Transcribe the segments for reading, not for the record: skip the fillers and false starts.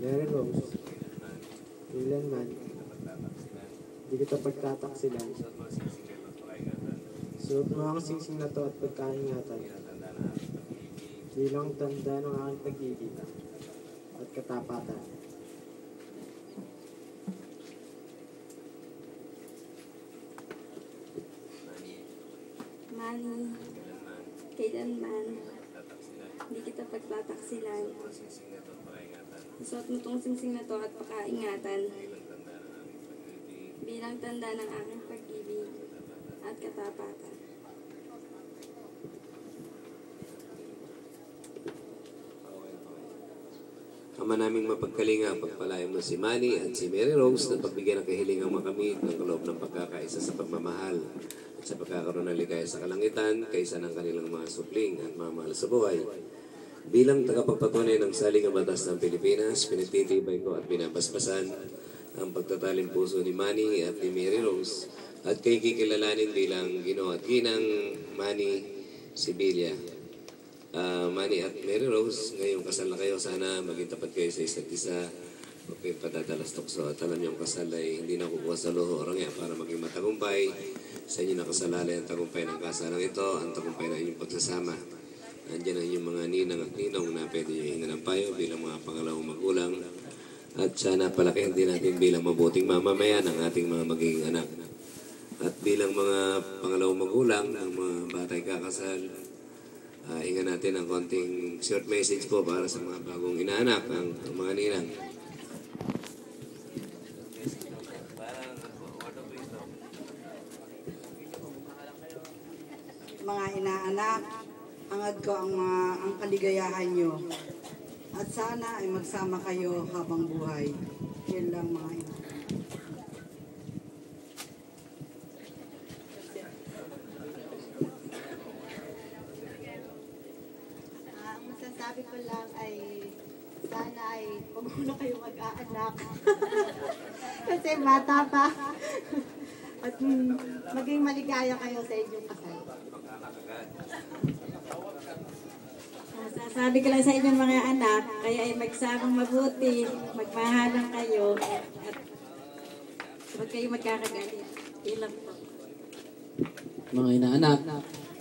Mary Rose, kailanman di kita pagtataksilan. Suot mo ang singsing na to at pagkaingatan bilang tanda ng aking pag-ibig at katapatan. Manny, kailanman hindi kita pagtataksilan. Suot mo tong singsing na to at pakaingatan bilang tanda ng aking pag-ibig at katapatan. Ama naming mapagkalinga, pagpalayan mo si Manny at si Mary Rose na pagbigyan ng kahilingang makamit ng kaloob ng pagkakaisa sa pagmamahal at sa pagkakaroon ng ligaya sa kalangitan kaysa ng kanilang mga supling at mamahal sa buhay. Bilang tagapagpatunay ng saligang batas ng Pilipinas, pinagtitibay ko at binabasbasan ang pagtatalim puso ni Manny at ni Mary Rose at kay kikilalanin bilang Ginoo at Ginang Manny Sibilia. Manny at Mary Rose, ngayong kasal na kayo, sana maging tapat kayo sa isa't isa. Huwag kayong padadalas tukso. At alam niyo, ang kasal ay hindi nakukuha sa luho o rangya para maging matagumpay. Sa inyo nakasalalay ang tagumpay ng kasalang ito, ang tagumpay ng inyong pagsasama. Nandiyan ang inyong mga ninang at ninong na pwede nyo hinga ng payo bilang mga pangalawang magulang. At sana palakihin din natin bilang mabuting mamamayan ng ating mga magiging anak. At bilang mga pangalawang magulang ng mga batay kakasal, hinga natin ang konting short message po para sa mga bagong inaanak, ang mga ninang. Mga inaanak, hangad ko ang kaligayahan nyo. At sana ay magsama kayo habang buhay. Yan lang mga inaanak. Sabi ko lang ay sana ay huwag muna kayo mag-aanak. Kasi bata pa. At maging maligaya kayo sa inyong kasal. Sasabi ko lang sa inyong mga anak, kaya ay magsamang mabuti, magmahalan kayo, at huwag kayo magkakagalit. Ilang po. Mga inaanak,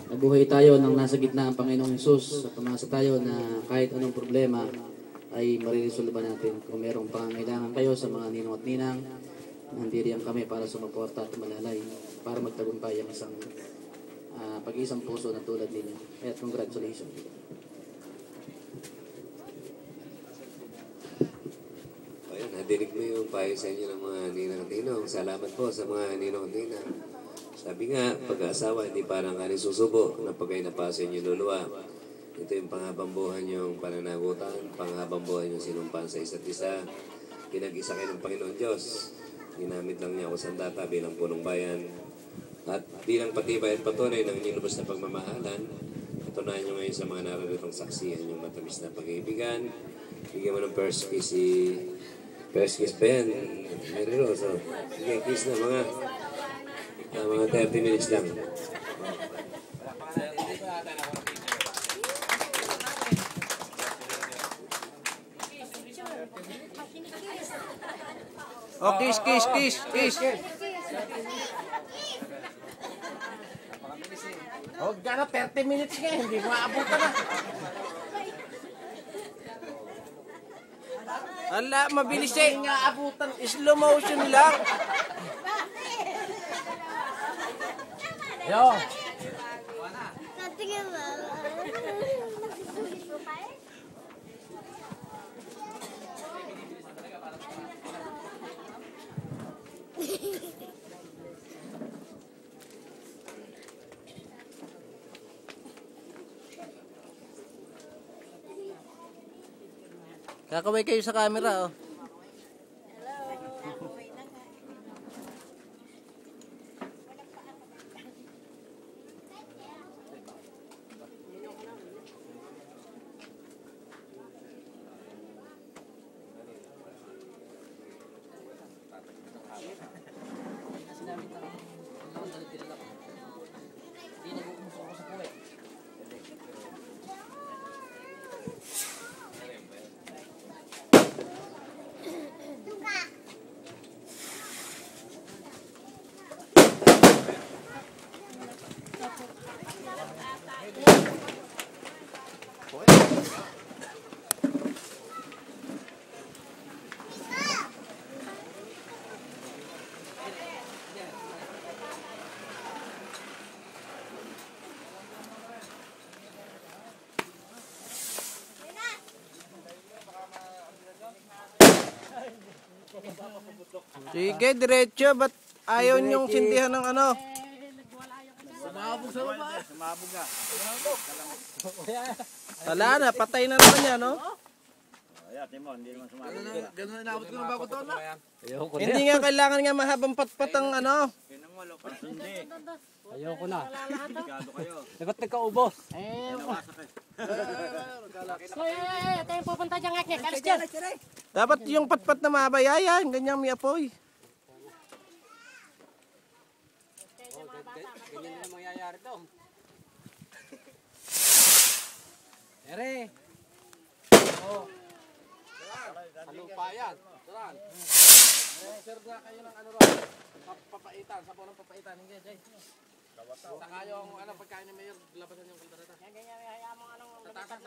nabuhay tayo nang nasa gitna ang Panginoong Hesus at pumasa tayo na kahit anong problema ay mariresolba natin. Kung mayroong pangangailangan kayo sa mga ninong at ninang, nandiriyan kami para sumuporta at malalay para magtagumpay ang isang pag-iisang puso na tulad ninyo. Kaya congratulations. Ayun, nadinig mo yung payo sa inyo ng mga ninang at ninong. Salamat po sa mga ninong at ninang. Sabi nga, pag-aasawa, hindi parang kanin susubo na pag kayo napasa inyo luluwa. Ito yung panghabang buhay niyong pananagutan, panghabang buhay niyong sinumpaan sa isa't isa. Pinag-isa kayo ng Panginoon Diyos. Ginamit lang niya ako sandata bilang punong bayan. At bilang patibay at patunay ng inyong lubos na pagmamahalan, patunayan niyo ngayon sa mga nararitong saksihan yung matamis na pag-ibigan. Bigyan mo ng first kiss pa yan. Mary Rose, oh. Sige, kiss na mga 30 minutes lang. Oh, kiss. Oh, gana 30 minutes nga, hindi mo aabutan na. Ala, mabilis eh. Hindi nga abutan, slow motion lang. Yo. Natingin mo. Kakaway kayo sa camera, oh. Sige, diretso. Ba't ayaw niyong sindihan ng ano? Wala na, patay na naman yan, no? Hindi nga kailangan nga mahabang patpat ang ano. Ayoko na. Dapat nagkaubos. Ito yung pupunta dyan, ngek. Alis dyan. Dapat yung patpat na mabayayan, ganyan may apoy. Ganyan na mangyayari to. Ere. Oh. Sa lupa yan. Turan. Sir na kayo ng ano ro. Papaitan, sa ng papaitan. Hindi, Jay. Saka yung ano, pagkain ni Mayor, labasan yung kaldereta. Ganyan, hayaan mo anong Tatasak.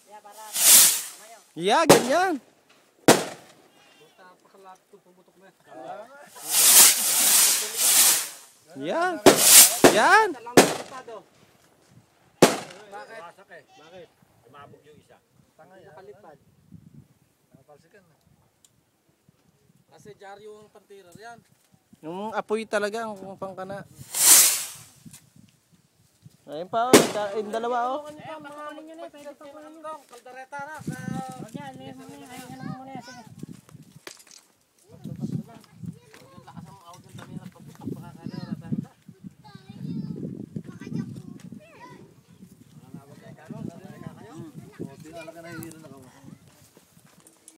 Yeah, para Yeah, ganyan. Pakalat ito, pumutok na. Yan. Yan. Bakit? Bakit? Umabog yung isa. Tangay, nakalipad. Nakapalsikan na. Kasi jar yung pantirar yan. Yung apoy talaga ang pangkana. Ayun pa, oh. Yung dalawa, oh. Kaldereta na. Yan, ano muna yan. Sige.